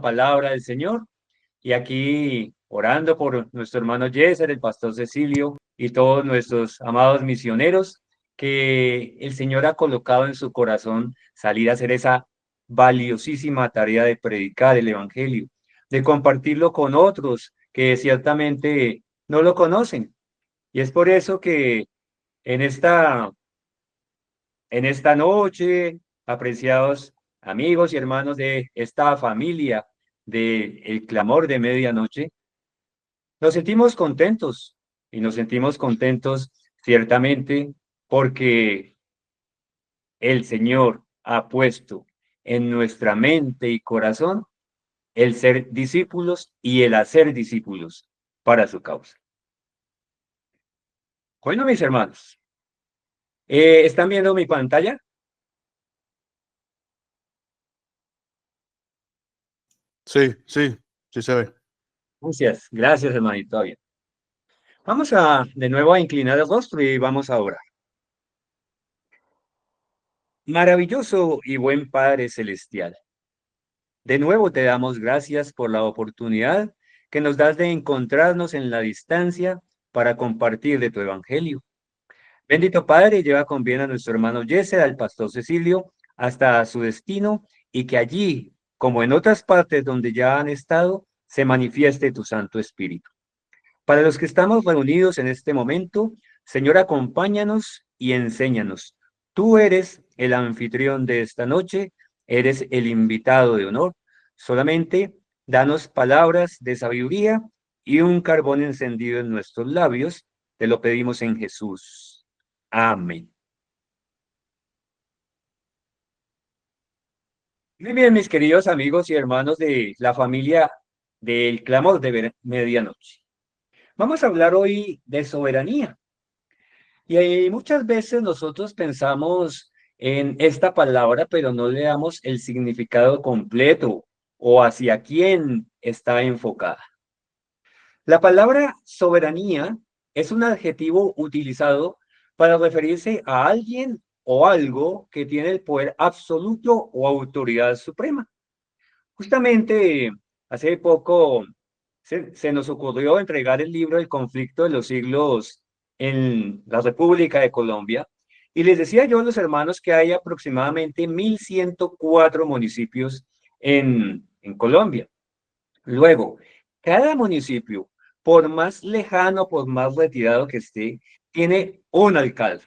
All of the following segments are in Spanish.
palabra del Señor y aquí orando por nuestro hermano Yesser, el pastor Cecilio y todos nuestros amados misioneros que el Señor ha colocado en su corazón salir a hacer esa valiosísima tarea de predicar el Evangelio, de compartirlo con otros que ciertamente no lo conocen. Y es por eso que en esta noche, apreciados amigos y hermanos de esta familia de El Clamor de Medianoche, nos sentimos contentos y nos sentimos contentos ciertamente porque el Señor ha puesto en nuestra mente y corazón el ser discípulos y el hacer discípulos para su causa. Bueno, mis hermanos, ¿están viendo mi pantalla? Sí, sí, sí se ve. Gracias, hermanito. Bien. Vamos a de nuevo a inclinar el rostro y vamos a orar. Maravilloso y buen Padre Celestial, de nuevo te damos gracias por la oportunidad que nos das de encontrarnos en la distancia para compartir de tu evangelio. Bendito Padre, lleva con bien a nuestro hermano Yesel, al pastor Cecilio, hasta su destino y que allí, como en otras partes donde ya han estado, se manifieste tu Santo Espíritu. Para los que estamos reunidos en este momento, Señor, acompáñanos y enséñanos. Tú eres el anfitrión de esta noche, eres el invitado de honor. Solamente danos palabras de sabiduría y un carbón encendido en nuestros labios. Te lo pedimos en Jesús. Amén. Muy bien, mis queridos amigos y hermanos de la familia del Clamor de Medianoche. Vamos a hablar hoy de soberanía. Y muchas veces nosotros pensamos en esta palabra, pero no le damos el significado completo o hacia quién está enfocada. La palabra soberanía es un adjetivo utilizado para referirse a alguien o algo que tiene el poder absoluto o autoridad suprema. Justamente hace poco se nos ocurrió entregar el libro El conflicto de los siglos en la República de Colombia y les decía yo a los hermanos que hay aproximadamente 1.104 municipios en Colombia. Luego, cada municipio, por más lejano, por más retirado que esté, tiene un alcalde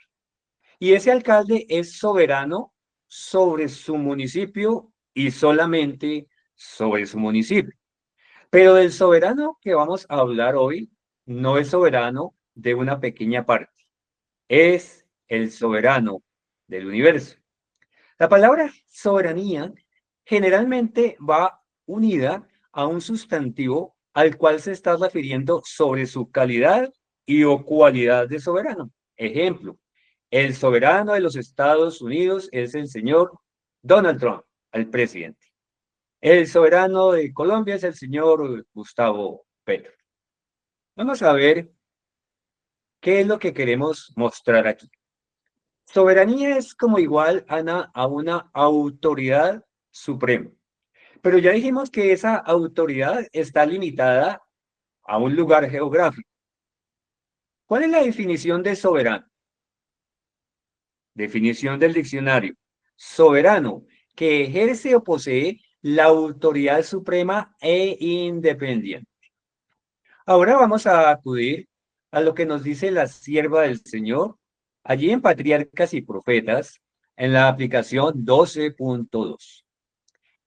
y ese alcalde es soberano sobre su municipio y solamente sobre su municipio. Pero el soberano que vamos a hablar hoy no es soberano de una pequeña parte, es el soberano del universo. La palabra soberanía generalmente va unida a un sustantivo al cual se está refiriendo sobre su calidad y o cualidad de soberano. Ejemplo, el soberano de los Estados Unidos es el señor Donald Trump, el presidente. El soberano de Colombia es el señor Gustavo Petro. Vamos a ver qué es lo que queremos mostrar aquí. Soberanía es como igual a una autoridad suprema, pero ya dijimos que esa autoridad está limitada a un lugar geográfico. ¿Cuál es la definición de soberano? Definición del diccionario. Soberano, que ejerce o posee la autoridad suprema e independiente. Ahora vamos a acudir a lo que nos dice la sierva del Señor, allí en Patriarcas y Profetas, en la aplicación 12.2.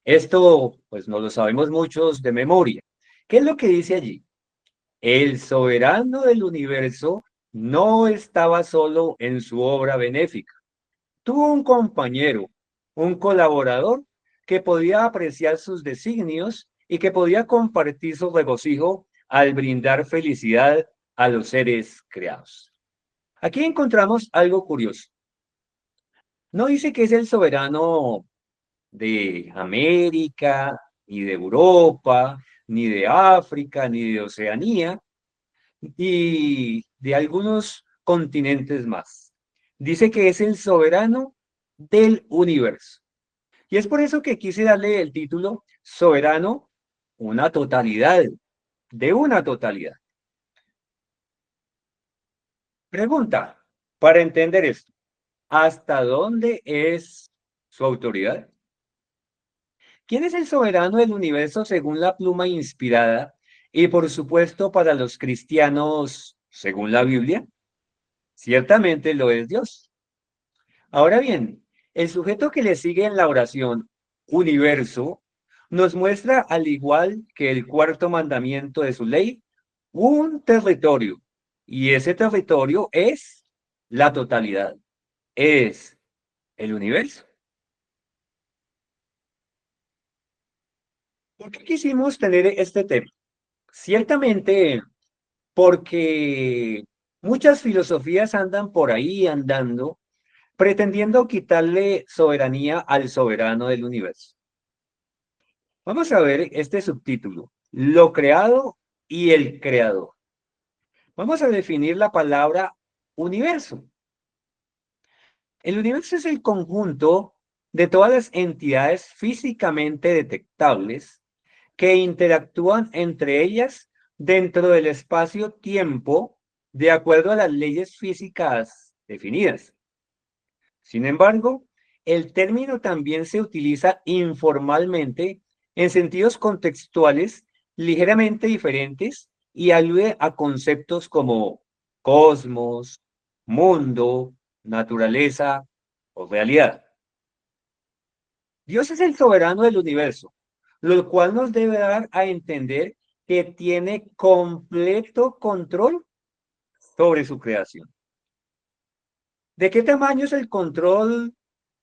Esto, pues, no lo sabemos muchos de memoria. ¿Qué es lo que dice allí? El soberano del universo no estaba solo en su obra benéfica. Tuvo un compañero, un colaborador que podía apreciar sus designios y que podía compartir su regocijo al brindar felicidad a los seres creados. Aquí encontramos algo curioso. No dice que es el soberano de América, ni de Europa, ni de África, ni de Oceanía, y de algunos continentes más. Dice que es el soberano del universo. Y es por eso que quise darle el título Soberano una totalidad, de una totalidad. Pregunta, para entender esto, ¿hasta dónde es su autoridad? ¿Quién es el soberano del universo según la pluma inspirada? Y por supuesto, para los cristianos, según la Biblia, ciertamente lo es Dios. Ahora bien, el sujeto que le sigue en la oración, universo, nos muestra, al igual que el cuarto mandamiento de su ley, un territorio. Y ese territorio es la totalidad, es el universo. ¿Por qué quisimos tener este tema? Ciertamente porque muchas filosofías andan por ahí andando pretendiendo quitarle soberanía al soberano del universo. Vamos a ver este subtítulo, lo creado y el creador. Vamos a definir la palabra universo. El universo es el conjunto de todas las entidades físicamente detectables que interactúan entre ellas dentro del espacio-tiempo de acuerdo a las leyes físicas definidas. Sin embargo, el término también se utiliza informalmente en sentidos contextuales ligeramente diferentes y alude a conceptos como cosmos, mundo, naturaleza o realidad. Dios es el soberano del universo, lo cual nos debe dar a entender que tiene completo control sobre su creación. ¿De qué tamaño es el control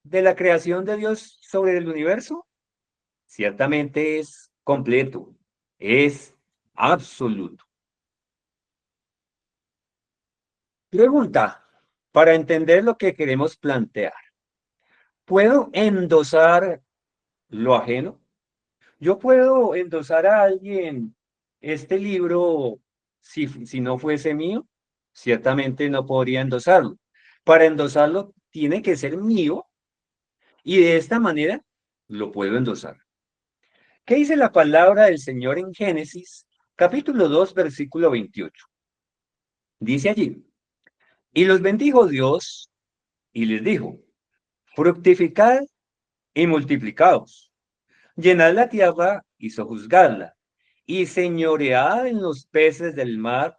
de la creación de Dios sobre el universo? Ciertamente es completo, es absoluto. Pregunta, para entender lo que queremos plantear. ¿Puedo endosar lo ajeno? Yo puedo endosar a alguien este libro si no fuese mío, ciertamente no podría endosarlo. Para endosarlo tiene que ser mío y de esta manera lo puedo endosar. ¿Qué dice la palabra del Señor en Génesis, capítulo 2, versículo 28? Dice allí, y los bendijo Dios y les dijo, fructificad y multiplicaos, llenad la tierra y sojuzgadla, y señoread en los peces del mar,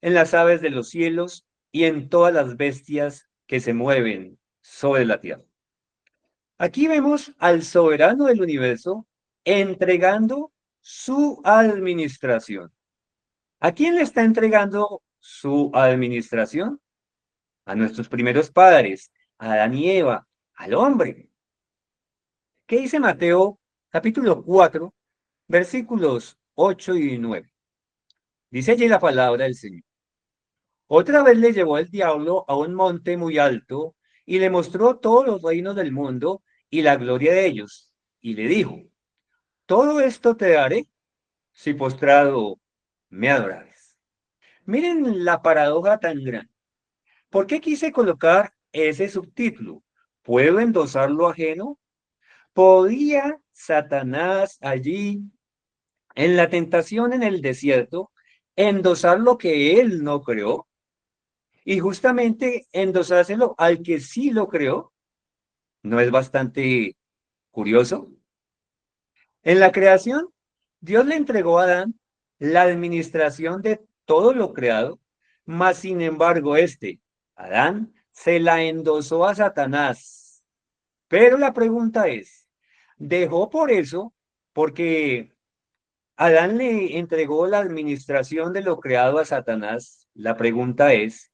en las aves de los cielos y en todas las bestias que se mueven sobre la tierra. Aquí vemos al soberano del universo entregando su administración. ¿A quién le está entregando su administración? A nuestros primeros padres, a Adán y Eva, al hombre. ¿Qué dice Mateo capítulo 4, versículos 8 y 9? Dice allí la palabra del Señor. Otra vez le llevó el diablo a un monte muy alto y le mostró todos los reinos del mundo y la gloria de ellos. Y le dijo, todo esto te daré si postrado me adorares. Miren la paradoja tan grande. ¿Por qué quise colocar ese subtítulo? ¿Puedo endosar lo ajeno? ¿Podía Satanás allí en la tentación en el desierto endosar lo que él no creó? Y justamente endosárselo al que sí lo creó. ¿No es bastante curioso? En la creación, Dios le entregó a Adán la administración de todo lo creado, mas sin embargo Adán, se la endosó a Satanás. Pero la pregunta es, ¿dejó por eso? Porque Adán le entregó la administración de lo creado a Satanás. La pregunta es,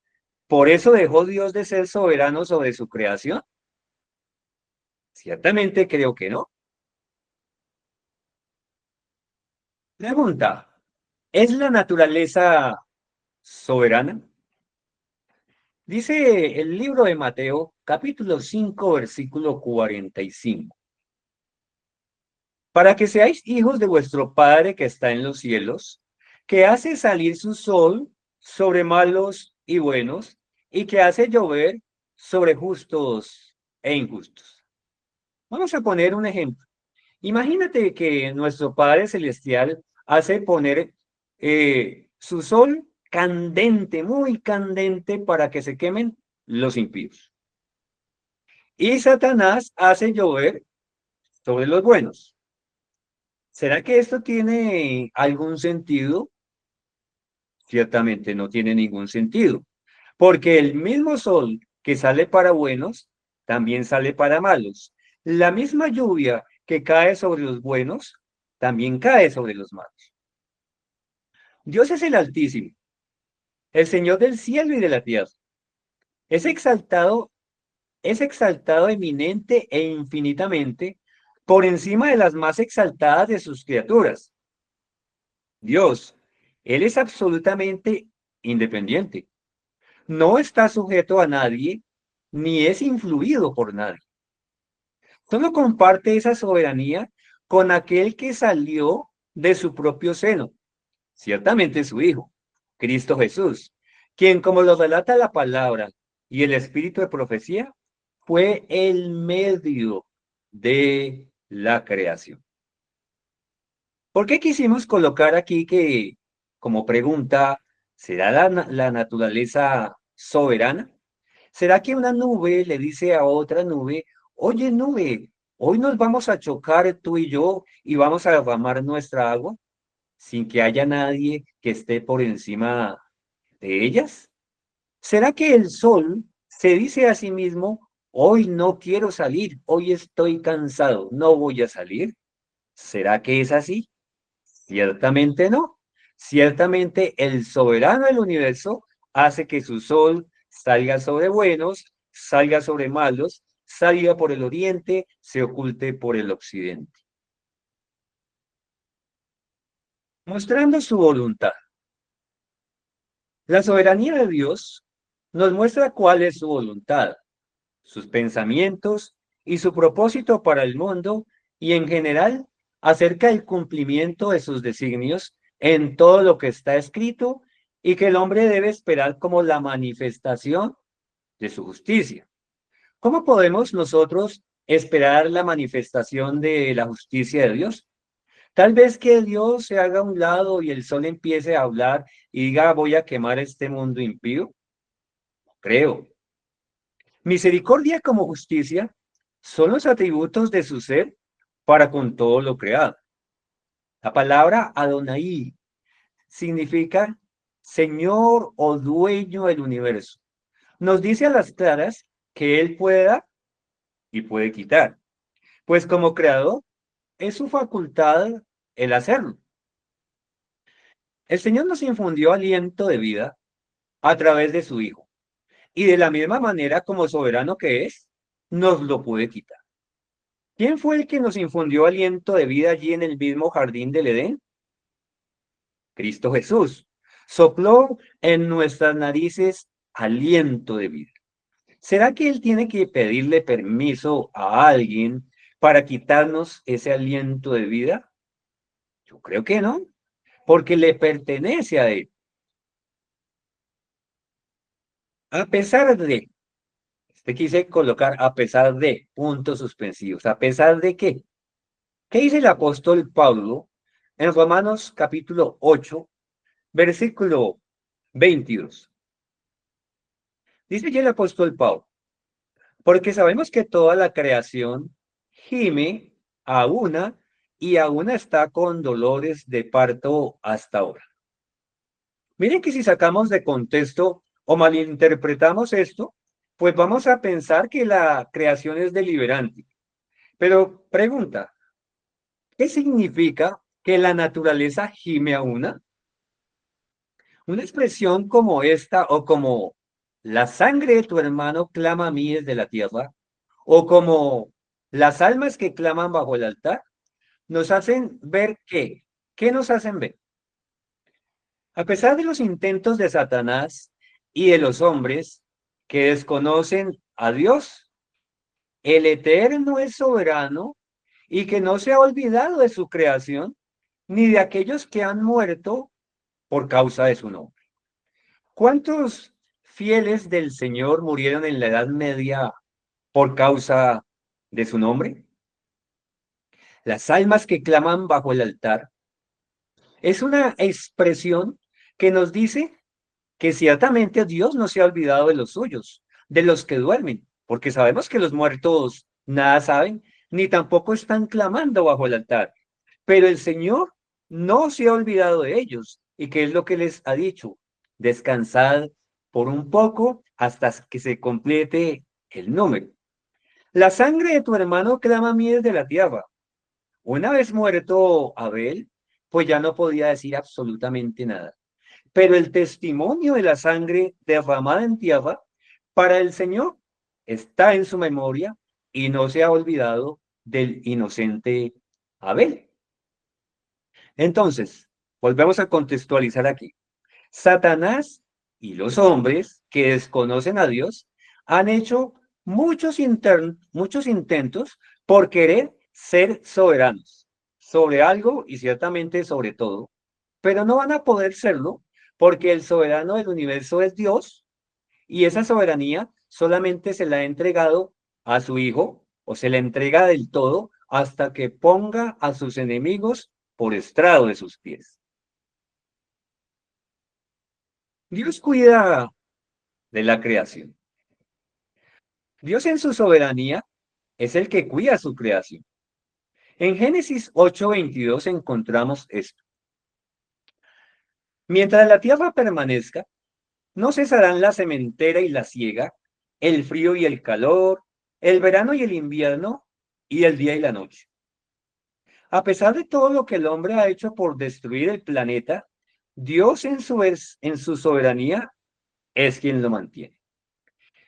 ¿por eso dejó Dios de ser soberano sobre su creación? Ciertamente creo que no. Pregunta, ¿es la naturaleza soberana? Dice el libro de Mateo, capítulo 5, versículo 45. Para que seáis hijos de vuestro Padre que está en los cielos, que hace salir su sol sobre malos y buenos, y que hace llover sobre justos e injustos. Vamos a poner un ejemplo. Imagínate que nuestro Padre Celestial hace poner su sol candente, muy candente, para que se quemen los impíos. Y Satanás hace llover sobre los buenos. ¿Será que esto tiene algún sentido? Ciertamente no tiene ningún sentido, porque el mismo sol que sale para buenos, también sale para malos. La misma lluvia que cae sobre los buenos, también cae sobre los malos. Dios es el Altísimo, el Señor del cielo y de la tierra. Es exaltado, es exaltado eminente e infinitamente por encima de las más exaltadas de sus criaturas. Dios, Él es absolutamente independiente. No está sujeto a nadie, ni es influido por nadie. Solo comparte esa soberanía con aquel que salió de su propio seno, ciertamente su Hijo, Cristo Jesús, quien, como lo relata la palabra y el espíritu de profecía, fue el medio de la creación. ¿Por qué quisimos colocar aquí que, como pregunta, ¿será la naturaleza soberana? ¿Será que una nube le dice a otra nube, oye nube, hoy nos vamos a chocar tú y yo y vamos a derramar nuestra agua sin que haya nadie que esté por encima de ellas? ¿Será que el sol se dice a sí mismo, hoy no quiero salir, hoy estoy cansado, no voy a salir? ¿Será que es así? Ciertamente no. Ciertamente el soberano del universo hace que su sol salga sobre buenos, salga sobre malos, salga por el oriente, se oculte por el occidente, mostrando su voluntad. La soberanía de Dios nos muestra cuál es su voluntad, sus pensamientos y su propósito para el mundo y en general acerca del cumplimiento de sus designios en todo lo que está escrito y que el hombre debe esperar como la manifestación de su justicia. ¿Cómo podemos nosotros esperar la manifestación de la justicia de Dios? Tal vez que Dios se haga a un lado y el sol empiece a hablar y diga voy a quemar este mundo impío. Creo. Misericordia como justicia son los atributos de su ser para con todo lo creado. La palabra Adonai significa Señor o dueño del universo. Nos dice a las claras que Él puede dar y puede quitar, pues como creador es su facultad el hacerlo. El Señor nos infundió aliento de vida a través de su Hijo, y de la misma manera como soberano que es, nos lo puede quitar. ¿Quién fue el que nos infundió aliento de vida allí en el mismo jardín del Edén? Cristo Jesús. Sopló en nuestras narices aliento de vida. ¿Será que Él tiene que pedirle permiso a alguien para quitarnos ese aliento de vida? Yo creo que no, porque le pertenece a Él. A pesar de, te quise colocar a pesar de, puntos suspensivos. ¿A pesar de qué? ¿Qué dice el apóstol Pablo en Romanos capítulo 8, versículo 22? Dice ya el apóstol Pablo, porque sabemos que toda la creación gime a una y a una está con dolores de parto hasta ahora. Miren que si sacamos de contexto o malinterpretamos esto, pues vamos a pensar que la creación es deliberante. Pero pregunta, ¿qué significa que la naturaleza gime a una? Una expresión como esta o como la sangre de tu hermano clama a mí desde la tierra o como las almas que claman bajo el altar nos hacen ver ¿qué nos hacen ver? A pesar de los intentos de Satanás y de los hombres que desconocen a Dios, el Eterno es soberano y que no se ha olvidado de su creación ni de aquellos que han muerto por causa de su nombre. ¿Cuántos fieles del Señor murieron en la Edad Media por causa de su nombre? Las almas que claman bajo el altar es una expresión que nos dice que ciertamente Dios no se ha olvidado de los suyos, de los que duermen, porque sabemos que los muertos nada saben, ni tampoco están clamando bajo el altar. Pero el Señor no se ha olvidado de ellos. ¿Y qué es lo que les ha dicho? Descansad por un poco hasta que se complete el número. La sangre de tu hermano clama a mí desde la tierra. Una vez muerto Abel, pues ya no podía decir absolutamente nada. Pero el testimonio de la sangre derramada en tierra para el Señor está en su memoria y no se ha olvidado del inocente Abel. Entonces, volvemos a contextualizar aquí. Satanás y los hombres que desconocen a Dios han hecho muchos intentos por querer ser soberanos sobre algo y ciertamente sobre todo, pero no van a poder serlo porque el soberano del universo es Dios y esa soberanía solamente se la ha entregado a su Hijo o se la entrega del todo hasta que ponga a sus enemigos por estrado de sus pies. Dios cuida de la creación. Dios en su soberanía es el que cuida su creación. En Génesis 8:22 encontramos esto. Mientras la tierra permanezca, no cesarán la sementera y la siega, el frío y el calor, el verano y el invierno, y el día y la noche. A pesar de todo lo que el hombre ha hecho por destruir el planeta, Dios en su soberanía es quien lo mantiene.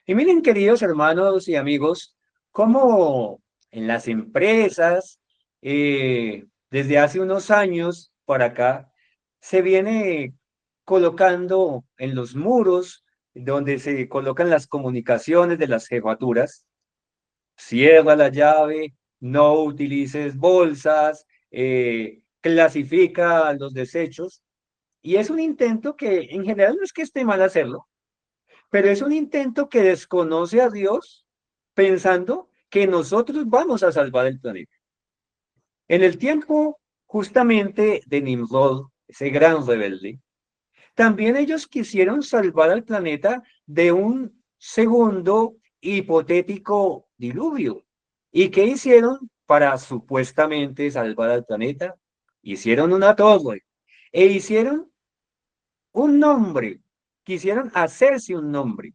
Y miren, queridos hermanos y amigos, cómo en las empresas, desde hace unos años para acá, se viene colocando en los muros donde se colocan las comunicaciones de las jefaturas, cierra la llave, no utilices bolsas, clasifica los desechos, y es un intento que en general no es que esté mal hacerlo, pero es un intento que desconoce a Dios pensando que nosotros vamos a salvar el planeta. En el tiempo justamente de Nimrod, ese gran rebelde, también ellos quisieron salvar al planeta de un segundo hipotético diluvio. ¿Y qué hicieron para supuestamente salvar al planeta? Hicieron una torre e hicieron un nombre, quisieron hacerse un nombre.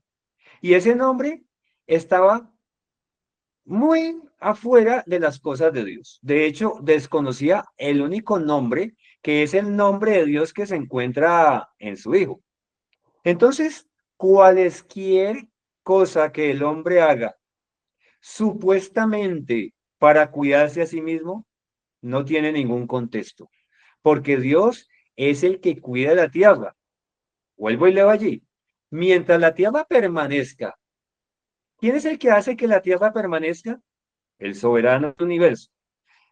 Y ese nombre estaba muy afuera de las cosas de Dios. De hecho, desconocía el único nombre, que es el nombre de Dios que se encuentra en su Hijo. Entonces, cualesquier cosa que el hombre haga supuestamente para cuidarse a sí mismo, no tiene ningún contexto, porque Dios es el que cuida la tierra. Vuelvo y leo allí. Mientras la tierra permanezca, ¿quién es el que hace que la tierra permanezca? El soberano del universo.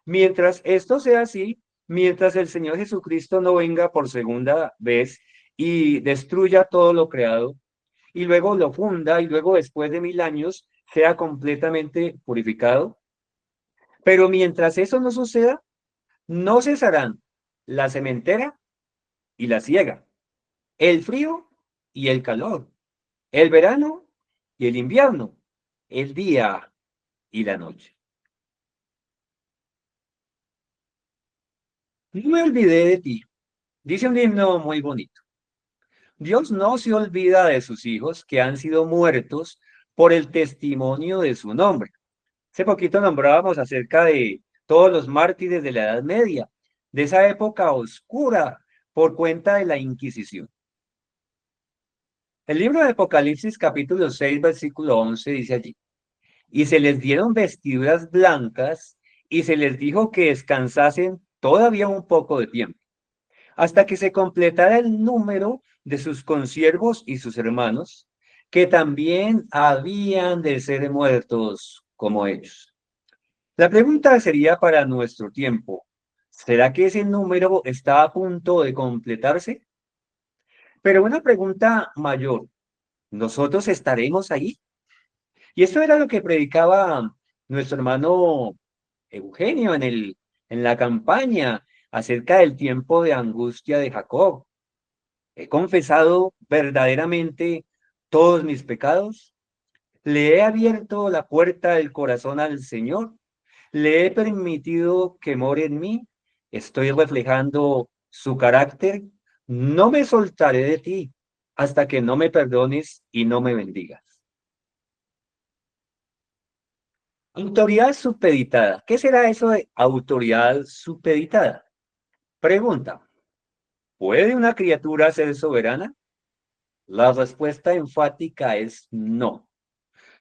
Mientras esto sea así, mientras el Señor Jesucristo no venga por segunda vez y destruya todo lo creado, y luego lo funda, y luego después de 1000 años sea completamente purificado. Pero mientras eso no suceda, no cesarán la sementera y la siega, el frío y el calor, el verano y el invierno, el día y la noche. No me olvidé de ti. Dice un himno muy bonito. Dios no se olvida de sus hijos que han sido muertos por el testimonio de su nombre. Hace poquito nombrábamos acerca de todos los mártires de la Edad Media, de esa época oscura por cuenta de la Inquisición. El libro de Apocalipsis capítulo 6 versículo 11 dice allí, y se les dieron vestiduras blancas y se les dijo que descansasen todavía un poco de tiempo hasta que se completara el número de sus consiervos y sus hermanos, que también habían de ser muertos como ellos. La pregunta sería para nuestro tiempo, ¿será que ese número está a punto de completarse? Pero una pregunta mayor, ¿nosotros estaremos ahí? Y esto era lo que predicaba nuestro hermano Eugenio en el en la campaña acerca del tiempo de angustia de Jacob. He confesado verdaderamente todos mis pecados. Le he abierto la puerta del corazón al Señor. Le he permitido que more en mí. Estoy reflejando su carácter. No me soltaré de ti hasta que no me perdones y no me bendigas. Autoridad supeditada. ¿Qué será eso de autoridad supeditada? Pregunta. ¿Puede una criatura ser soberana? La respuesta enfática es no.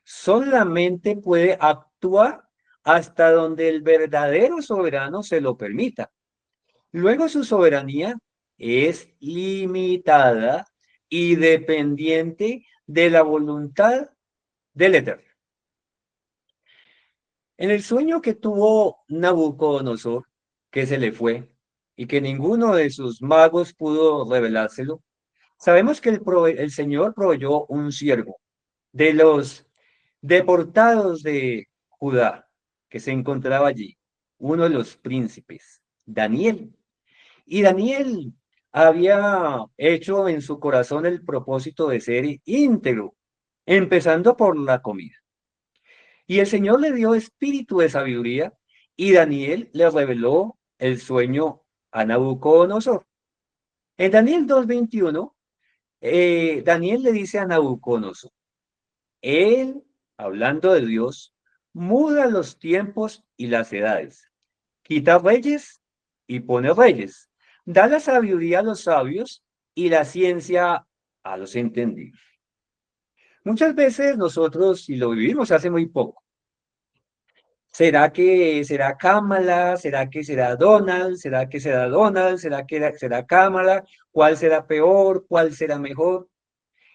Solamente puede actuar hasta donde el verdadero soberano se lo permita. Luego su soberanía es limitada y dependiente de la voluntad del Eterno. En el sueño que tuvo Nabucodonosor, que se le fue y que ninguno de sus magos pudo revelárselo, sabemos que el Señor proveyó un siervo de los deportados de Judá que se encontraba allí, uno de los príncipes, Daniel. Y Daniel había hecho en su corazón el propósito de ser íntegro, empezando por la comida. Y el Señor le dio espíritu de sabiduría y Daniel le reveló el sueño a Nabucodonosor. En Daniel 2:21, Daniel le dice a Nabucodonosor, él, hablando de Dios, muda los tiempos y las edades, quita reyes y pone reyes, da la sabiduría a los sabios y la ciencia a los entendidos. Muchas veces nosotros, y lo vivimos hace muy poco, ¿será que será Kamala? ¿Será que será Donald? ¿Será que será Donald? ¿Será que será Kamala? ¿Cuál será peor? ¿Cuál será mejor?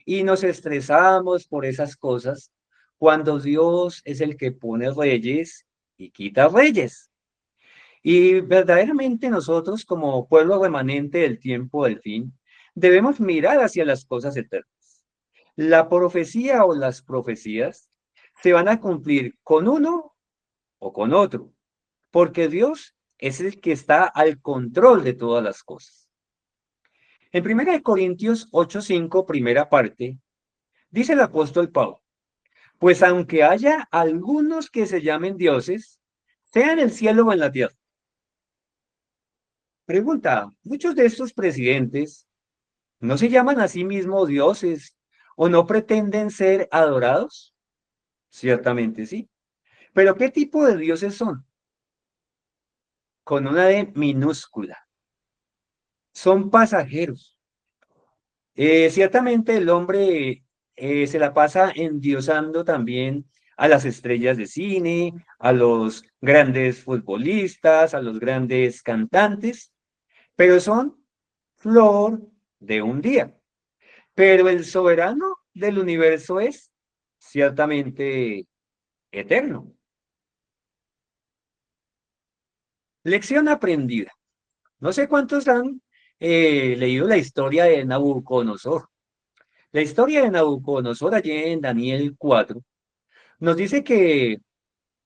Y nos estresamos por esas cosas cuando Dios es el que pone reyes y quita reyes. Y verdaderamente nosotros como pueblo remanente del tiempo del fin, debemos mirar hacia las cosas eternas. La profecía o las profecías se van a cumplir con uno o con otro, porque Dios es el que está al control de todas las cosas. En 1 Corintios 8:5, primera parte, dice el apóstol Pablo, pues aunque haya algunos que se llamen dioses, sea en el cielo o en la tierra. Pregunta, ¿muchos de estos presidentes no se llaman a sí mismos dioses o no pretenden ser adorados? Ciertamente sí. Pero ¿qué tipo de dioses son? Con una D minúscula. Son pasajeros. Ciertamente el hombre se la pasa endiosando también a las estrellas de cine, a los grandes futbolistas, a los grandes cantantes, pero son flor de un día. Pero el soberano del universo es ciertamente eterno. Lección aprendida. No sé cuántos han leído la historia de Nabucodonosor. La historia de Nabucodonosor allí en Daniel 4 nos dice que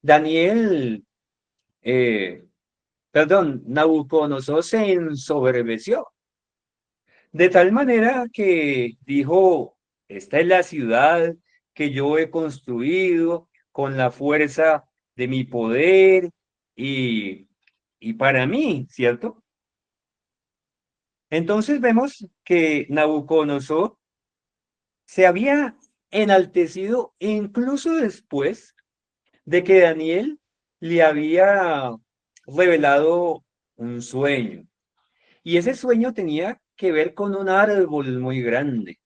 Daniel, eh, Nabucodonosor se ensoberbeció de tal manera que dijo, esta es la ciudad que yo he construido con la fuerza de mi poder y, y para mí, ¿cierto? Entonces vemos que Nabucodonosor se había enaltecido incluso después de que Daniel le había revelado un sueño. Y ese sueño tenía que ver con un árbol muy grande.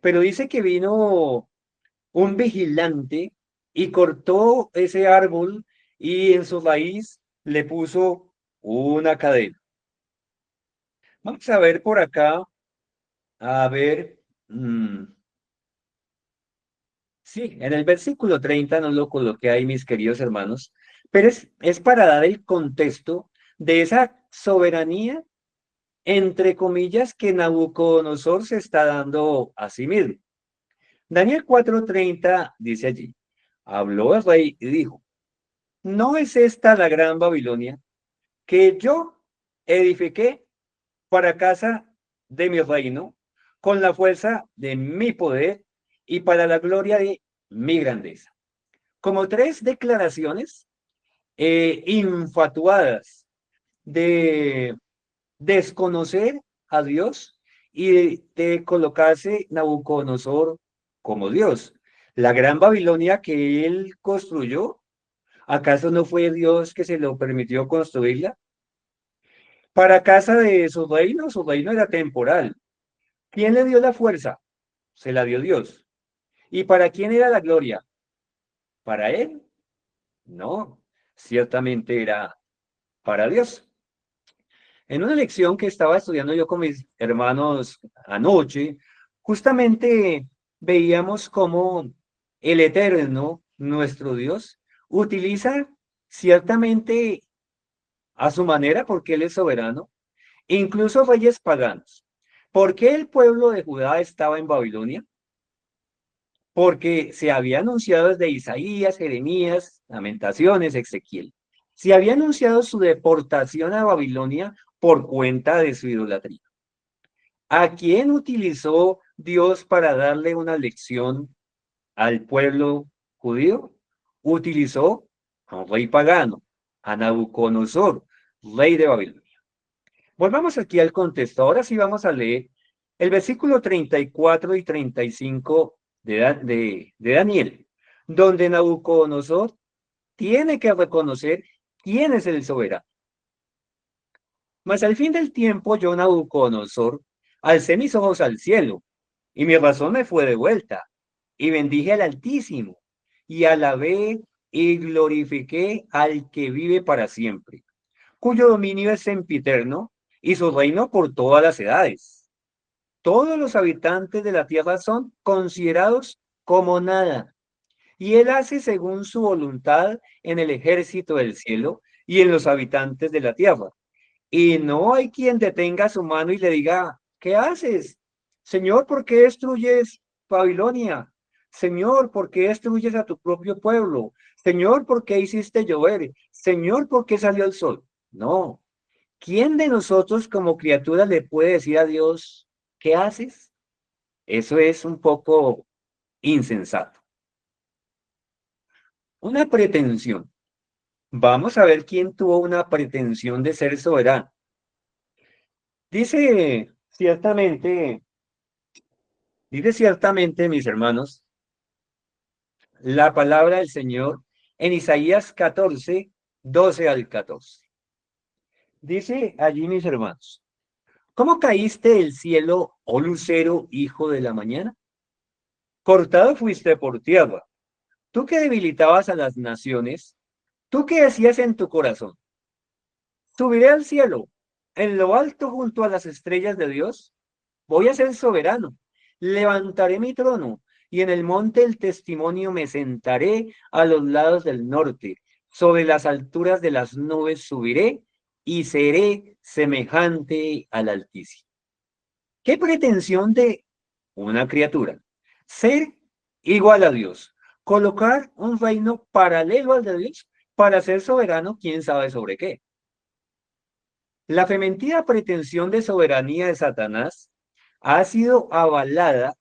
Pero dice que vino un vigilante y cortó ese árbol y en su raíz le puso una cadena. Vamos a ver por acá, a ver, sí, en el versículo 30 no lo coloqué ahí, mis queridos hermanos, pero es para dar el contexto de esa soberanía, entre comillas, que Nabucodonosor se está dando a sí mismo. Daniel 4:30 dice allí, habló el rey y dijo, ¿no es esta la gran Babilonia, que yo edifiqué para casa de mi reino, con la fuerza de mi poder y para la gloria de mi grandeza. Como tres declaraciones infatuadas de desconocer a Dios y de colocarse Nabucodonosor como Dios. La gran Babilonia que él construyó, ¿acaso no fue Dios que se lo permitió construirla? Para casa de su reino era temporal. ¿Quién le dio la fuerza? Se la dio Dios. ¿Y para quién era la gloria? ¿Para él? No, ciertamente era para Dios. En una lección que estaba estudiando yo con mis hermanos anoche, justamente veíamos cómo el Eterno, nuestro Dios, utiliza ciertamente a su manera, porque Él es soberano, incluso reyes paganos. ¿Por qué el pueblo de Judá estaba en Babilonia? Porque se había anunciado desde Isaías, Jeremías, Lamentaciones, Ezequiel. Se había anunciado su deportación a Babilonia por cuenta de su idolatría. ¿A quién utilizó Dios para darle una lección al pueblo judío? Utilizó a un rey pagano, a Nabucodonosor, rey de Babilonia. Volvamos aquí al contexto. Ahora sí vamos a leer el versículo 34 y 35 de Daniel, donde Nabucodonosor tiene que reconocer quién es el soberano. Mas al fin del tiempo, yo, Nabucodonosor, alcé mis ojos al cielo, y mi razón me fue devuelta, y bendije al Altísimo, y alabé y glorifiqué al que vive para siempre, cuyo dominio es sempiterno, y su reino por todas las edades. Todos los habitantes de la tierra son considerados como nada, y él hace según su voluntad en el ejército del cielo y en los habitantes de la tierra. Y no hay quien detenga su mano y le diga, ¿qué haces? Señor, ¿por qué destruyes Babilonia? Señor, ¿por qué destruyes a tu propio pueblo? Señor, ¿por qué hiciste llover? Señor, ¿por qué salió el sol? No. ¿Quién de nosotros como criatura le puede decir a Dios, ¿qué haces? Eso es un poco insensato. Una pretensión. Vamos a ver quién tuvo una pretensión de ser soberano. Ciertamente, dice ciertamente, mis hermanos, la palabra del Señor en Isaías 14, 12 al 14. Dice allí, mis hermanos, ¿cómo caíste del cielo, oh lucero, hijo de la mañana? Cortado fuiste por tierra. Tú que debilitabas a las naciones, tú que decías en tu corazón, subiré al cielo, en lo alto junto a las estrellas de Dios, voy a ser soberano, levantaré mi trono y en el monte del testimonio me sentaré a los lados del norte, sobre las alturas de las nubes subiré y seré semejante al Altísimo. ¿Qué pretensión de una criatura? Ser igual a Dios, colocar un reino paralelo al de Dios para ser soberano, quién sabe sobre qué. La fementida pretensión de soberanía de Satanás ha sido avalada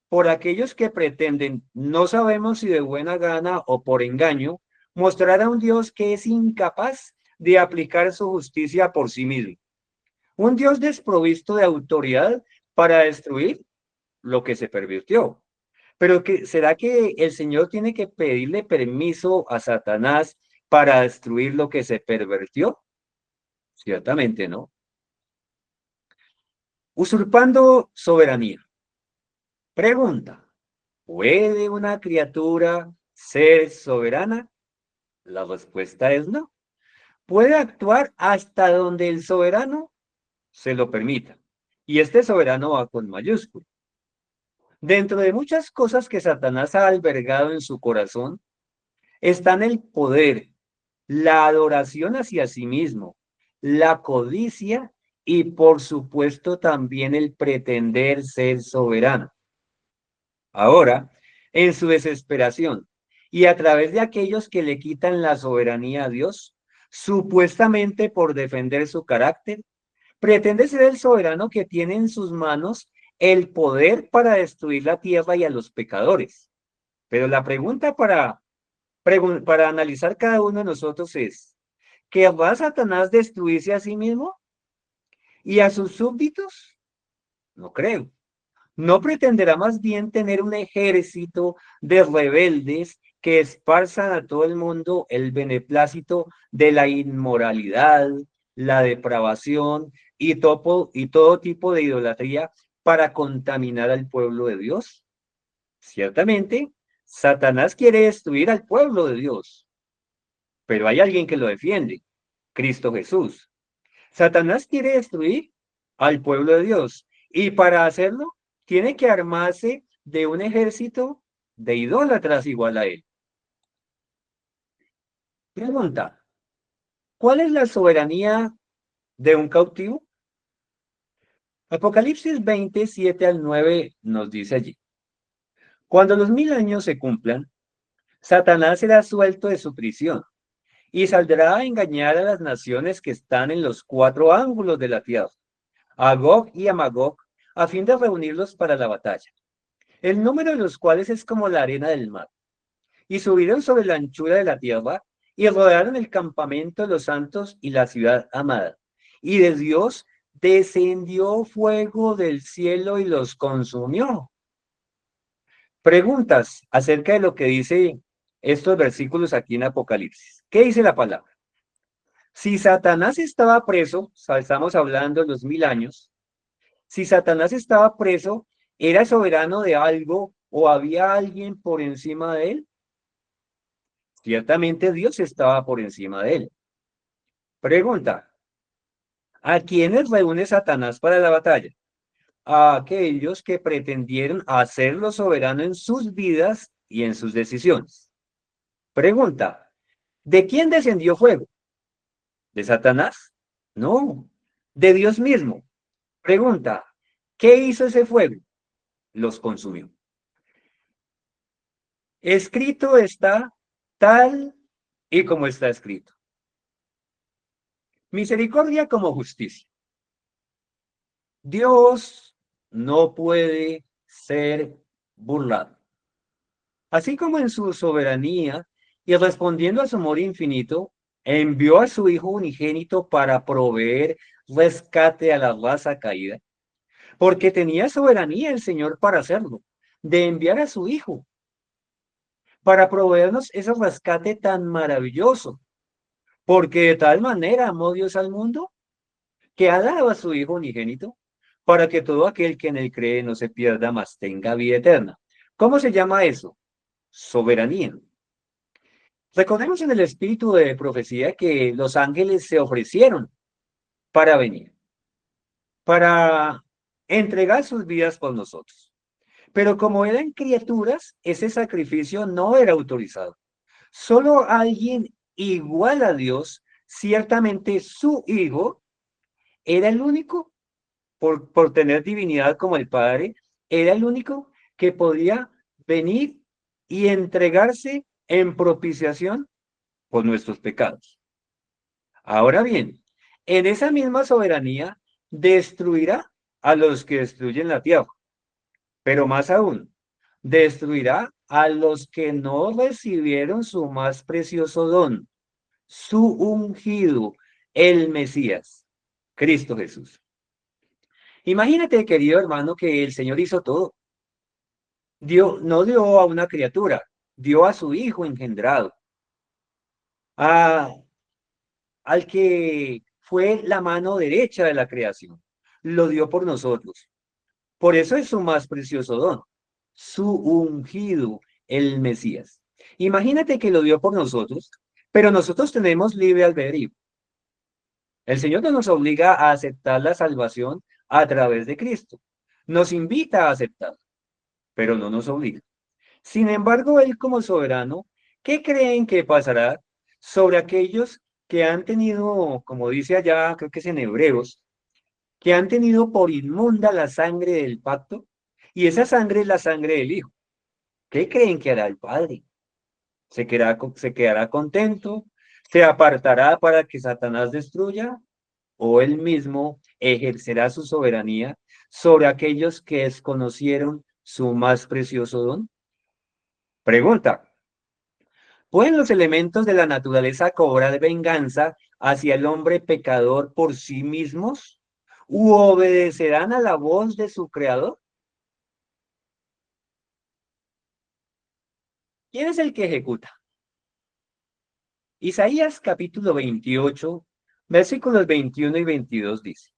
por aquellos que pretenden, no sabemos si de buena gana o por engaño, mostrar a un Dios que es incapaz de aplicar su justicia por sí mismo. Un Dios desprovisto de autoridad para destruir lo que se pervirtió. Pero ¿será que el Señor tiene que pedirle permiso a Satanás para destruir lo que se pervirtió? Ciertamente no. Usurpando soberanía. Pregunta, ¿puede una criatura ser soberana? La respuesta es no. Puede actuar hasta donde el soberano se lo permita. Y este soberano va con mayúscula. Dentro de muchas cosas que Satanás ha albergado en su corazón, están el poder, la adoración hacia sí mismo, la codicia y por supuesto también el pretender ser soberano. Ahora, en su desesperación y a través de aquellos que le quitan la soberanía a Dios, supuestamente por defender su carácter, pretende ser el soberano que tiene en sus manos el poder para destruir la tierra y a los pecadores. Pero la pregunta para analizar cada uno de nosotros es, ¿querrá Satanás destruirse a sí mismo y a sus súbditos? No creo. ¿No pretenderá más bien tener un ejército de rebeldes que esparzan a todo el mundo el beneplácito de la inmoralidad, la depravación y todo tipo de idolatría para contaminar al pueblo de Dios? Ciertamente, Satanás quiere destruir al pueblo de Dios, pero hay alguien que lo defiende, Cristo Jesús. Satanás quiere destruir al pueblo de Dios y para hacerlo tiene que armarse de un ejército de idólatras igual a él. Pregunta, ¿cuál es la soberanía de un cautivo? Apocalipsis 27 al 9 nos dice allí, cuando los 1000 años se cumplan, Satanás será suelto de su prisión y saldrá a engañar a las naciones que están en los 4 ángulos de la tierra, a Gog y a Magog, a fin de reunirlos para la batalla, el número de los cuales es como la arena del mar. Y subieron sobre la anchura de la tierra y rodearon el campamento de los santos y la ciudad amada. Y de Dios descendió fuego del cielo y los consumió. Preguntas acerca de lo que dice estos versículos aquí en Apocalipsis. ¿Qué dice la palabra? Si Satanás estaba preso, estamos hablando de los 1000 años, si Satanás estaba preso, ¿era soberano de algo o había alguien por encima de él? Ciertamente Dios estaba por encima de él. Pregunta, ¿a quiénes reúne Satanás para la batalla? A aquellos que pretendieron hacerlo soberano en sus vidas y en sus decisiones. Pregunta, ¿de quién descendió fuego? ¿De Satanás? No, de Dios mismo. Pregunta, ¿qué hizo ese fuego? Los consumió. Escrito está tal y como está escrito. Misericordia como justicia. Dios no puede ser burlado. Así como en su soberanía y respondiendo a su amor infinito, envió a su Hijo unigénito para proveer rescate a la raza caída, porque tenía soberanía el Señor para hacerlo, de enviar a su Hijo, para proveernos ese rescate tan maravilloso, porque de tal manera amó Dios al mundo que ha dado a su Hijo unigénito para que todo aquel que en él cree no se pierda, mas tenga vida eterna. ¿Cómo se llama eso? Soberanía. Recordemos en el espíritu de profecía que los ángeles se ofrecieron para venir, para entregar sus vidas por nosotros. Pero como eran criaturas, ese sacrificio no era autorizado. Solo alguien igual a Dios, ciertamente su Hijo, era el único por tener divinidad como el Padre, era el único que podía venir y entregarse en propiciación por nuestros pecados. Ahora bien, en esa misma soberanía destruirá a los que destruyen la tierra, pero más aún, destruirá a los que no recibieron su más precioso don, su ungido, el Mesías, Cristo Jesús. Imagínate, querido hermano, que el Señor hizo todo. No dio a una criatura, dio a su Hijo engendrado, a, al que fue la mano derecha de la creación. Lo dio por nosotros. Por eso es su más precioso don, su ungido, el Mesías. Imagínate que lo dio por nosotros, pero nosotros tenemos libre albedrío. El Señor no nos obliga a aceptar la salvación a través de Cristo. Nos invita a aceptar, pero no nos obliga. Sin embargo, Él como soberano, ¿qué creen que pasará sobre aquellos que han tenido, como dice allá, creo que es en Hebreos, que han tenido por inmunda la sangre del pacto? Y esa sangre es la sangre del Hijo. ¿Qué creen que hará el Padre? Se quedará contento? ¿Se apartará para que Satanás destruya? ¿O él mismo ejercerá su soberanía sobre aquellos que desconocieron su más precioso don? Pregunta. ¿Pueden los elementos de la naturaleza cobrar venganza hacia el hombre pecador por sí mismos? ¿U obedecerán a la voz de su creador? ¿Quién es el que ejecuta? Isaías capítulo 28, versículos 21 y 22 dice,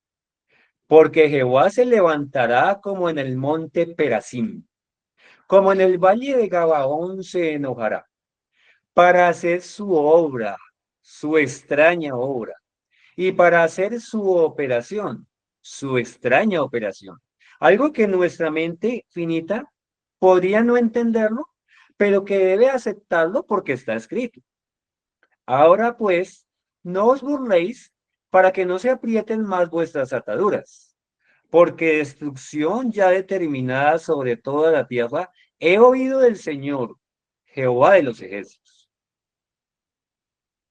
porque Jehová se levantará como en el monte Perasim, como en el valle de Gabaón se enojará, para hacer su obra, su extraña obra, y para hacer su extraña operación. Algo que nuestra mente finita podría no entenderlo, pero que debe aceptarlo porque está escrito. Ahora pues, no os burléis para que no se aprieten más vuestras ataduras, porque destrucción ya determinada sobre toda la tierra he oído del Señor, Jehová de los ejércitos.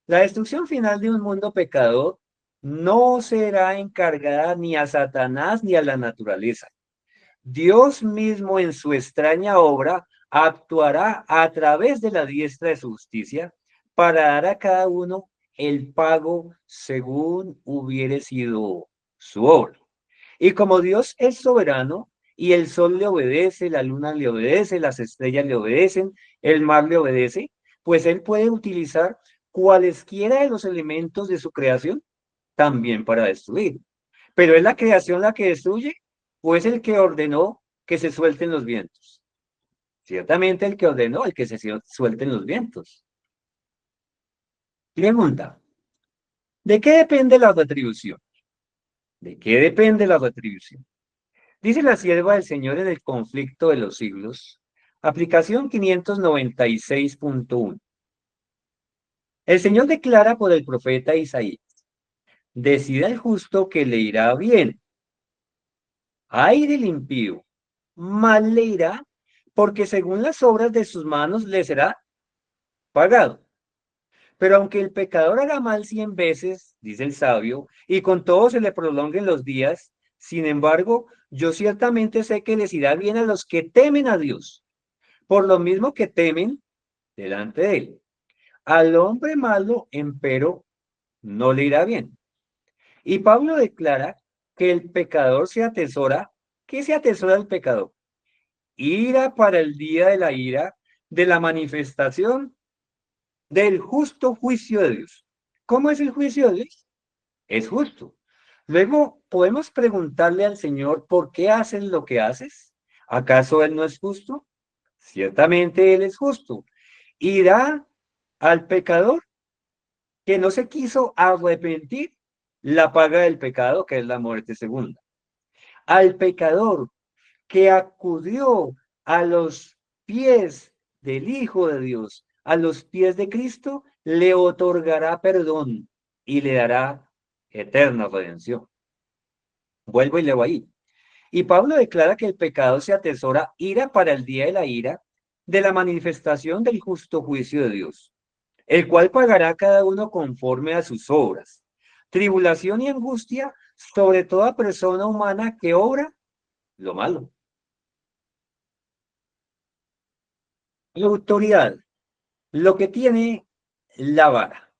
La destrucción final de un mundo pecador no será encargada ni a Satanás ni a la naturaleza. Dios mismo en su extraña obra actuará a través de la diestra de su justicia para dar a cada uno el pago según hubiere sido su obra. Y como Dios es soberano y el sol le obedece, la luna le obedece, las estrellas le obedecen, el mar le obedece, pues él puede utilizar cualesquiera de los elementos de su creación también para destruir. Pero ¿es la creación la que destruye o es el que ordenó que se suelten los vientos? Ciertamente el que ordenó el que se suelten los vientos. Pregunta, ¿de qué depende la retribución? ¿De qué depende la retribución? Dice la sierva del Señor en el conflicto de los siglos, aplicación 596.1. El Señor declara por el profeta Isaías, decida el justo que le irá bien. Ay del impío, mal le irá, porque según las obras de sus manos le será pagado. Pero aunque el pecador haga mal 100 veces, dice el sabio, y con todo se le prolonguen los días, sin embargo, yo ciertamente sé que les irá bien a los que temen a Dios, por lo mismo que temen delante de él. Al hombre malo, empero, no le irá bien. Y Pablo declara que el pecador se atesora. ¿Qué se atesora el pecador? Ira para el día de la ira, de la manifestación del justo juicio de Dios. ¿Cómo es el juicio de Dios? Es justo. Luego podemos preguntarle al Señor, ¿por qué haces lo que haces? ¿Acaso Él no es justo? Ciertamente Él es justo. Y da al pecador que no se quiso arrepentir la paga del pecado, que es la muerte segunda. Al pecador que acudió a los pies del Hijo de Dios, a los pies de Cristo, le otorgará perdón y le dará eterna redención. Vuelvo y leo ahí. Y Pablo declara que el pecado se atesora ira para el día de la ira, de la manifestación del justo juicio de Dios, el cual pagará a cada uno conforme a sus obras. Tribulación y angustia sobre toda persona humana que obra lo malo. La autoridad, lo que tiene la vara.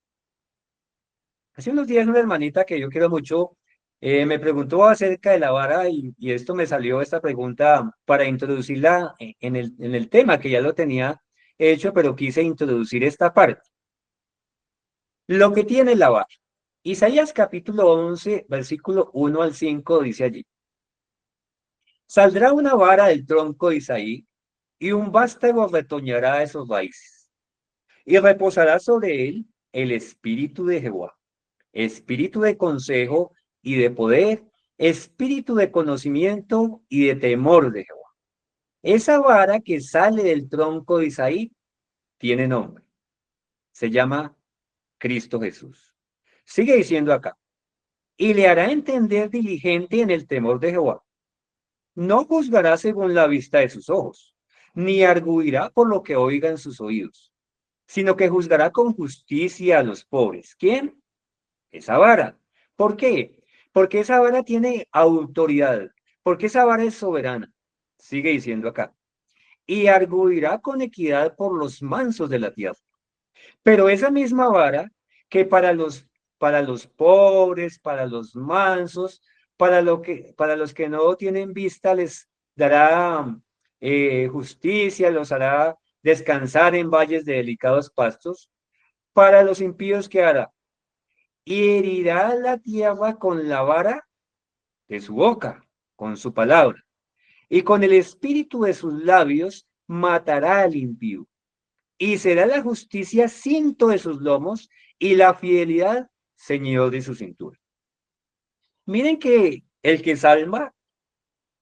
Hace unos días una hermanita que yo quiero mucho me preguntó acerca de la vara y esto me salió esta pregunta para introducirla en el tema que ya lo tenía hecho, pero quise introducir esta parte. Lo que tiene la vara. Isaías capítulo 11, versículo 1 al 5 dice allí. Saldrá una vara del tronco de Isaí y un vástago retoñará de sus raíces. Y reposará sobre él el espíritu de Jehová, espíritu de consejo y de poder, espíritu de conocimiento y de temor de Jehová. Esa vara que sale del tronco de Isaí tiene nombre. Se llama Cristo Jesús. Sigue diciendo acá. Y le hará entender diligente en el temor de Jehová. No juzgará según la vista de sus ojos, ni arguirá por lo que oigan sus oídos, sino que juzgará con justicia a los pobres. ¿Quién? Esa vara. ¿Por qué? Porque esa vara tiene autoridad, porque esa vara es soberana. Sigue diciendo acá. Y arguirá con equidad por los mansos de la tierra. Pero esa misma vara que para los pobres, para los mansos, para los que no tienen vista, les dará justicia, los hará descansar en valles de delicados pastos. Para los impíos, ¿qué hará? Y herirá la tierra con la vara de su boca, con su palabra, y con el espíritu de sus labios matará al impío. Y será la justicia cinto de sus lomos y la fidelidad ceñidor de su cintura. Miren que el que salva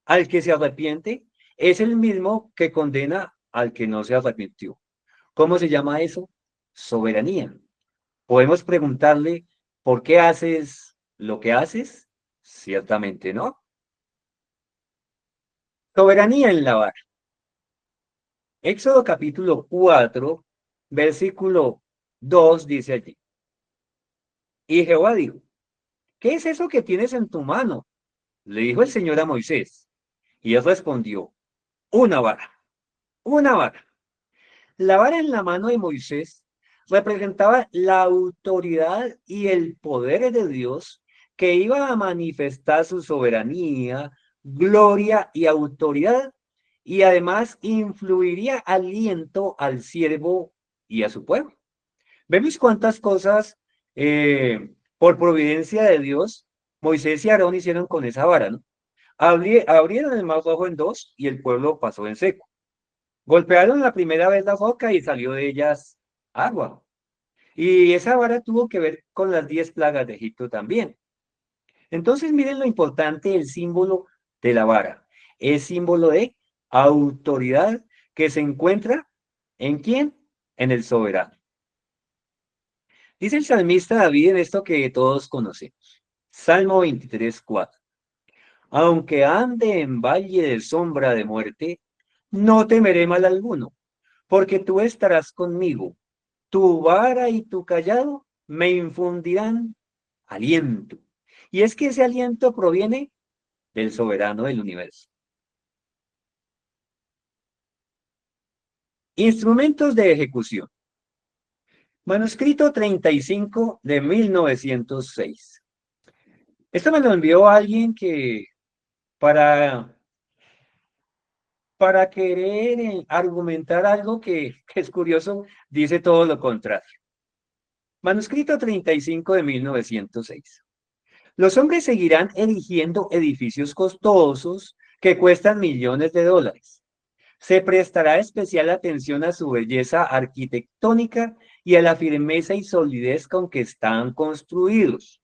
al que se arrepiente es el mismo que condena al que no se arrepintió. ¿Cómo se llama eso? Soberanía. Podemos preguntarle, ¿por qué haces lo que haces? Ciertamente no. Soberanía en la vara. Éxodo capítulo 4, versículo 2 dice allí. Y Jehová dijo, ¿qué es eso que tienes en tu mano? Le dijo el Señor a Moisés. Y él respondió, una vara, una vara. La vara en la mano de Moisés representaba la autoridad y el poder de Dios que iba a manifestar su soberanía, gloria y autoridad, y además influiría aliento al siervo y a su pueblo. Vemos cuántas cosas por providencia de Dios, Moisés y Aarón hicieron con esa vara, ¿no? Abrieron el mar rojo en dos y el pueblo pasó en seco. Golpearon la primera vez la roca y salió de ellas agua. Y esa vara tuvo que ver con las 10 plagas de Egipto también. Entonces, miren lo importante, el símbolo de la vara. Es símbolo de autoridad que se encuentra ¿en quién? En el soberano. Dice el salmista David en esto que todos conocemos. Salmo 23:4. Aunque ande en valle de sombra de muerte, no temeré mal alguno, porque tú estarás conmigo. Tu vara y tu callado me infundirán aliento. Y es que ese aliento proviene del soberano del universo. Instrumentos de ejecución. Manuscrito 35 de 1906. Esto me lo envió alguien que para, para querer argumentar algo que es curioso, dice todo lo contrario. Manuscrito 35 de 1906. Los hombres seguirán erigiendo edificios costosos que cuestan millones de dólares. Se prestará especial atención a su belleza arquitectónica y a la firmeza y solidez con que están construidos.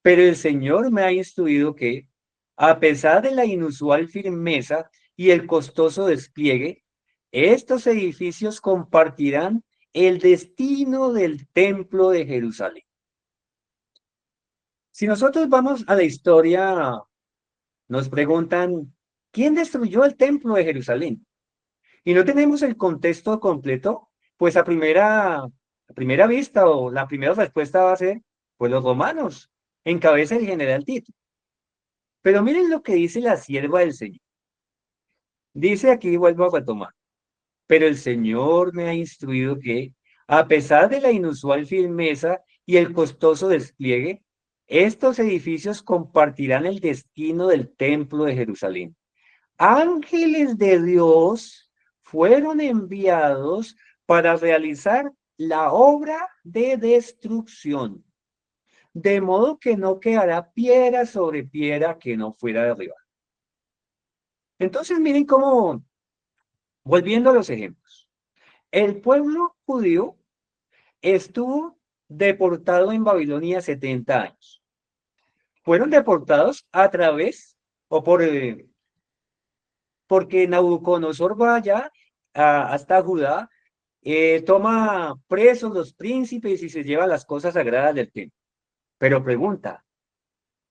Pero el Señor me ha instruido que, a pesar de la inusual firmeza y el costoso despliegue, estos edificios compartirán el destino del templo de Jerusalén. Si nosotros vamos a la historia, nos preguntan, ¿quién destruyó el templo de Jerusalén? Y no tenemos el contexto completo, pues a primera vista o la primera respuesta va a ser, pues los romanos, en cabeza del general Tito. Pero miren lo que dice la sierva del Señor. Dice aquí, vuelvo a retomar, pero el Señor me ha instruido que, a pesar de la inusual firmeza y el costoso despliegue, estos edificios compartirán el destino del templo de Jerusalén. Ángeles de Dios fueron enviados para realizar la obra de destrucción, de modo que no quedará piedra sobre piedra que no fuera derribada. Entonces, miren cómo, volviendo a los ejemplos, el pueblo judío estuvo deportado en Babilonia 70 años. Fueron deportados a través o porque Nabucodonosor va allá hasta Judá, toma presos los príncipes y se lleva las cosas sagradas del templo. Pero pregunta,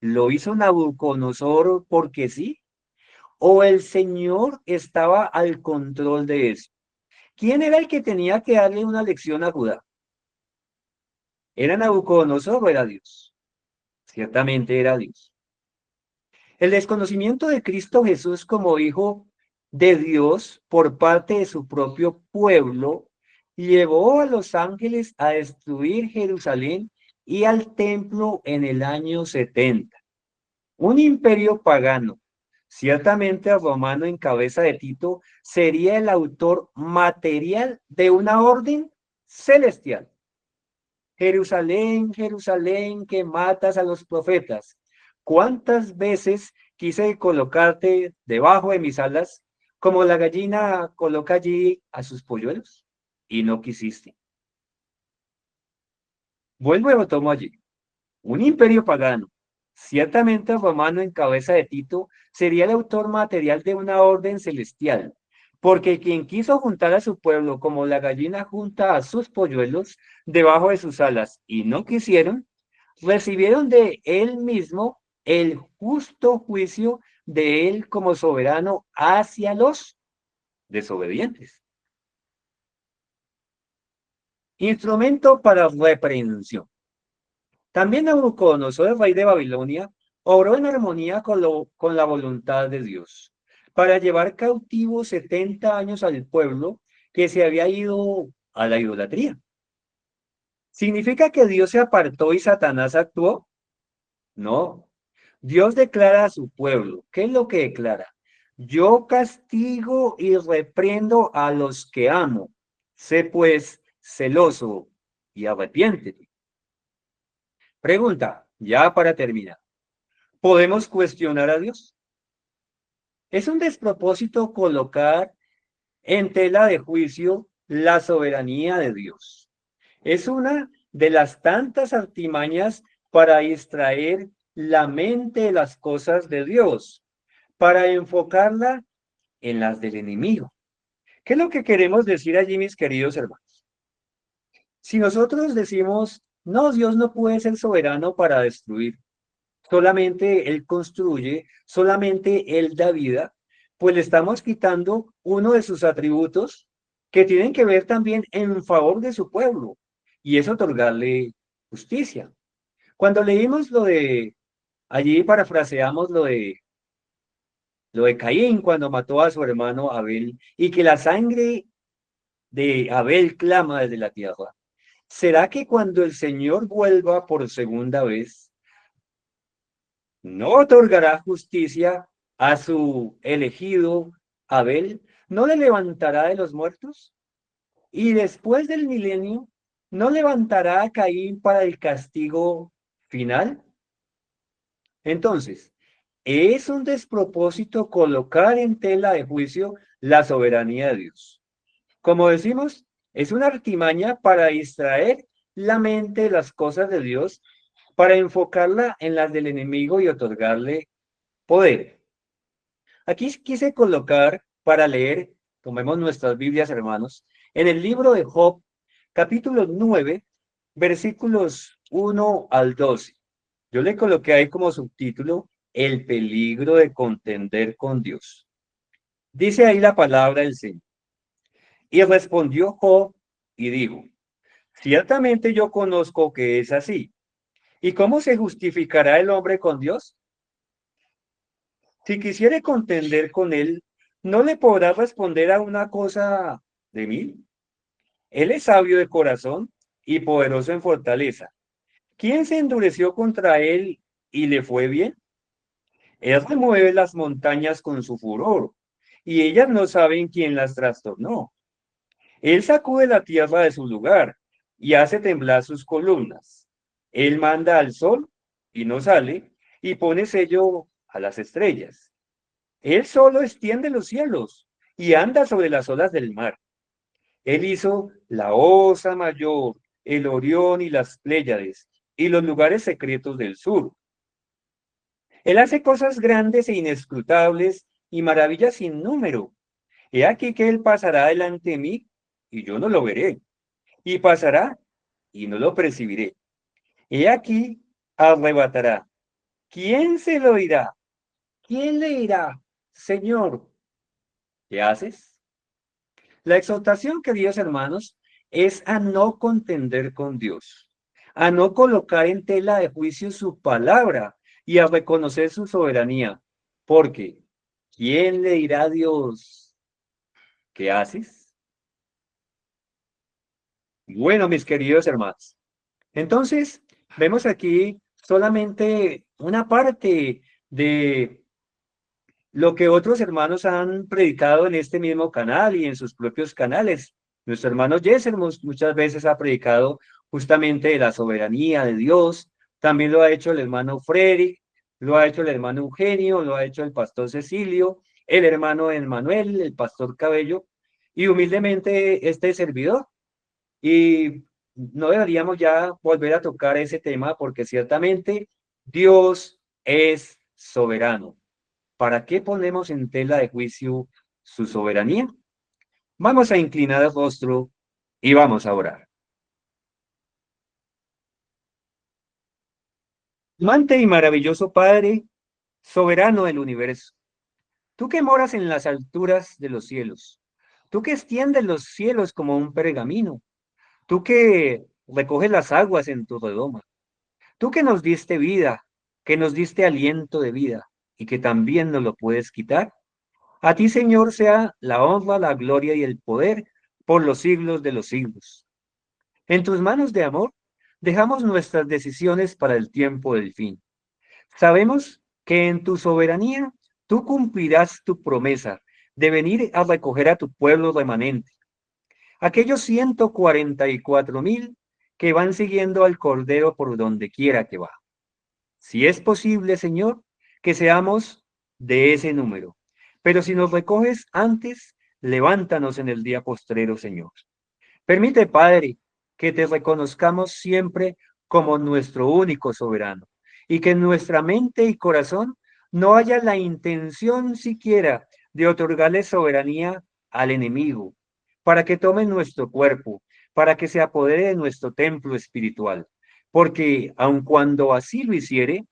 ¿lo hizo Nabucodonosor porque sí? ¿O el Señor estaba al control de eso? ¿Quién era el que tenía que darle una lección a Judá? ¿Era Nabucodonosor o era Dios? Ciertamente era Dios. El desconocimiento de Cristo Jesús como Hijo de Dios por parte de su propio pueblo llevó a los ángeles a destruir Jerusalén y al templo en el año 70. Un imperio pagano, ciertamente romano en cabeza de Tito, sería el autor material de una orden celestial. Jerusalén, Jerusalén, que matas a los profetas. ¿Cuántas veces quise colocarte debajo de mis alas, como la gallina coloca allí a sus polluelos? Y no quisiste. Vuelvo y lo tomo allí. Un imperio pagano, ciertamente romano en cabeza de Tito, sería el autor material de una orden celestial, porque quien quiso juntar a su pueblo como la gallina junta a sus polluelos debajo de sus alas y no quisieron, recibieron de él mismo el justo juicio de él como soberano hacia los desobedientes. Instrumento para reprensión. También Nabucodonosor, el rey de Babilonia, obró en armonía con la voluntad de Dios para llevar cautivo 70 años al pueblo que se había ido a la idolatría. ¿Significa que Dios se apartó y Satanás actuó? No. Dios declara a su pueblo. ¿Qué es lo que declara? Yo castigo y reprendo a los que amo. Sé pues celoso y arrepiéntete. Pregunta, ya para terminar. ¿Podemos cuestionar a Dios? Es un despropósito colocar en tela de juicio la soberanía de Dios. Es una de las tantas artimañas para distraer la mente de las cosas de Dios, para enfocarla en las del enemigo. ¿Qué es lo que queremos decir allí, mis queridos hermanos? Si nosotros decimos, no, Dios no puede ser soberano para destruir, solamente Él construye, solamente Él da vida, pues le estamos quitando uno de sus atributos que tienen que ver también en favor de su pueblo, y es otorgarle justicia. Cuando leímos allí parafraseamos lo de Caín cuando mató a su hermano Abel, y que la sangre de Abel clama desde la tierra. ¿Será que cuando el Señor vuelva por segunda vez, no otorgará justicia a su elegido Abel? ¿No le levantará de los muertos? Y después del milenio, ¿no levantará a Caín para el castigo final? Entonces, es un despropósito colocar en tela de juicio la soberanía de Dios. Como decimos, es una artimaña para distraer la mente de las cosas de Dios, para enfocarla en las del enemigo y otorgarle poder. Aquí quise colocar para leer, tomemos nuestras Biblias, hermanos, en el libro de Job, capítulo 9, versículos 1 al 12. Yo le coloqué ahí como subtítulo, El peligro de contender con Dios. Dice ahí la palabra del Señor. Y respondió Job y dijo, ciertamente yo conozco que es así. ¿Y cómo se justificará el hombre con Dios? Si quisiere contender con él, ¿no le podrá responder a una cosa de mí? Él es sabio de corazón y poderoso en fortaleza. ¿Quién se endureció contra él y le fue bien? Él remueve las montañas con su furor, y ellas no saben quién las trastornó. Él sacude la tierra de su lugar y hace temblar sus columnas. Él manda al sol y no sale, y pone sello a las estrellas. Él solo extiende los cielos y anda sobre las olas del mar. Él hizo la Osa Mayor, el Orión y las Pléyades, y los lugares secretos del sur. Él hace cosas grandes e inescrutables y maravillas sin número. He aquí que él pasará delante de mí y yo no lo veré, y pasará y no lo percibiré. He aquí arrebatará. ¿Quién se lo dirá? ¿Quién le dirá, Señor, qué haces? La exhortación, queridos hermanos, es a no contender con Dios, a no colocar en tela de juicio su palabra y a reconocer su soberanía. Porque, ¿quién le dirá a Dios qué haces? Bueno, mis queridos hermanos, entonces vemos aquí solamente una parte de lo que otros hermanos han predicado en este mismo canal y en sus propios canales. Nuestro hermano Yesser muchas veces ha predicado justamente de la soberanía de Dios. También lo ha hecho el hermano Frederick, lo ha hecho el hermano Eugenio, lo ha hecho el pastor Cecilio, el hermano Emmanuel, el pastor Cabello, y humildemente este servidor. Y no deberíamos ya volver a tocar ese tema porque ciertamente Dios es soberano. ¿Para qué ponemos en tela de juicio su soberanía? Vamos a inclinar el rostro y vamos a orar. Amante y maravilloso Padre, soberano del universo, tú que moras en las alturas de los cielos, tú que extiendes los cielos como un pergamino, tú que recoges las aguas en tu redoma, tú que nos diste vida, que nos diste aliento de vida y que también nos lo puedes quitar. A ti, Señor, sea la honra, la gloria y el poder por los siglos de los siglos. En tus manos de amor, dejamos nuestras decisiones para el tiempo del fin. Sabemos que en tu soberanía tú cumplirás tu promesa de venir a recoger a tu pueblo remanente, aquellos 144,000 que van siguiendo al Cordero por donde quiera que va. Si es posible, Señor, que seamos de ese número. Pero si nos recoges antes, levántanos en el día postrero, Señor. Permite, Padre, que te reconozcamos siempre como nuestro único soberano y que en nuestra mente y corazón no haya la intención siquiera de otorgarle soberanía al enemigo, para que tome nuestro cuerpo, para que se apodere de nuestro templo espiritual. Porque aun cuando así lo hiciere,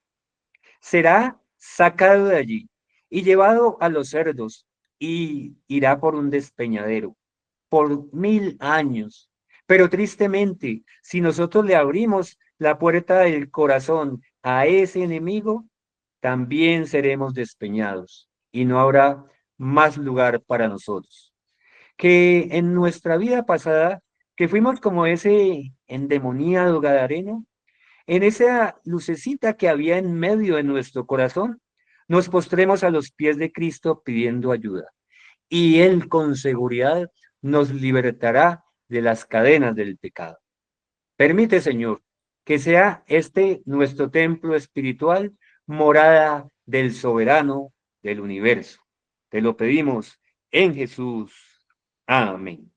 será sacado de allí y llevado a los cerdos y irá por un despeñadero por 1000 años. Pero tristemente, si nosotros le abrimos la puerta del corazón a ese enemigo, también seremos despeñados y no habrá más lugar para nosotros. Que en nuestra vida pasada, que fuimos como ese endemoniado gadareno, en esa lucecita que había en medio de nuestro corazón, nos postremos a los pies de Cristo pidiendo ayuda. Y Él con seguridad nos libertará de las cadenas del pecado. Permite, Señor, que sea este nuestro templo espiritual, morada del soberano del universo. Te lo pedimos en Jesús. Amén.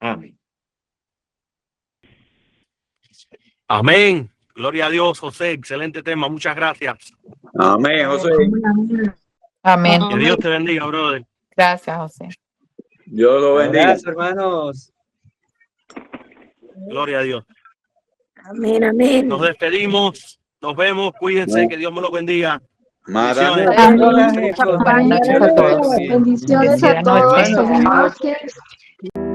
Amén. Amén. Gloria a Dios, José. Excelente tema. Muchas gracias. Amén, José. Amén. Que Dios te bendiga, brother. Gracias, José. Dios lo bendiga. Abrazo, hermanos. Gloria a Dios. Amén, amén. Nos despedimos. Nos vemos. Cuídense. Amén. Que Dios me los bendiga. Maranata. Bendiciones. Buenas noches a todos. Bendiciones a Bendiciones todos. noches. Feliz noche.